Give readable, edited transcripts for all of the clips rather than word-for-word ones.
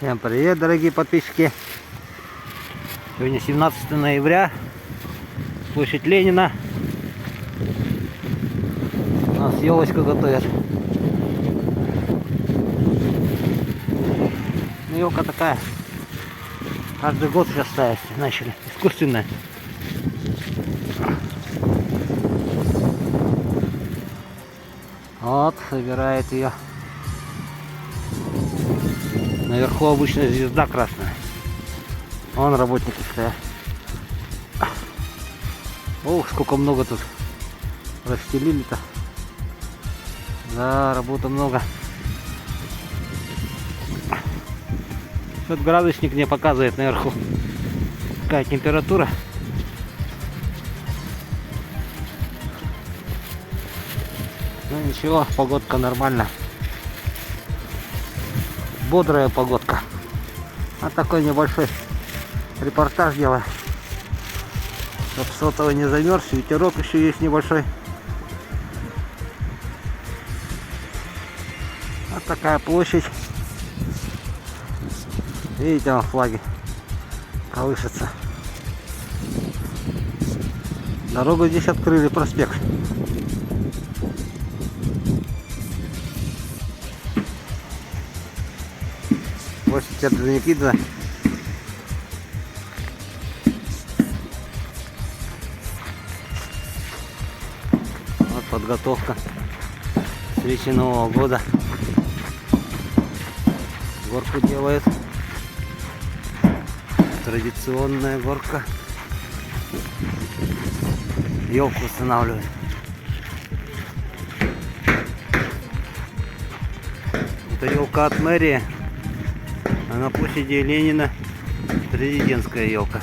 Всем привет, дорогие подписчики! Сегодня 17 ноября, площадь Ленина. У нас елочку готовят. Ну, елка такая, каждый год сейчас ставить начали, искусственная. Вот, собирает ее. Наверху обычная звезда красная. Вон работники стоят. Ох, сколько много тут расстелили-то. Да, работы много. Тут градусник мне показывает наверху, какая температура. Ну ничего, погодка нормальная. Бодрая погодка. Вот такой небольшой репортаж делаю, чтоб сотовый не замерз. Ветерок еще есть небольшой. Вот такая площадь. Видите, вон флаги колышутся. Дорогу здесь открыли, проспект. Площадь Орджоникидзе. Вот подготовка к встрече Нового года. Горку делают. Традиционная горка. Елку устанавливают. Это елка от мэрии. А на площади Ленина президентская елка.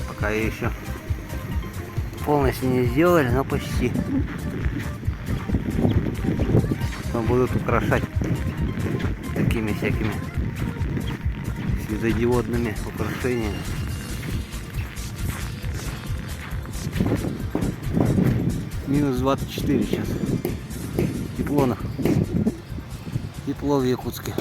Пока ее еще полностью не сделали, но почти. Потом будут украшать такими всякими светодиодными украшениями. Минус 24 сейчас. Тепло в Якутске.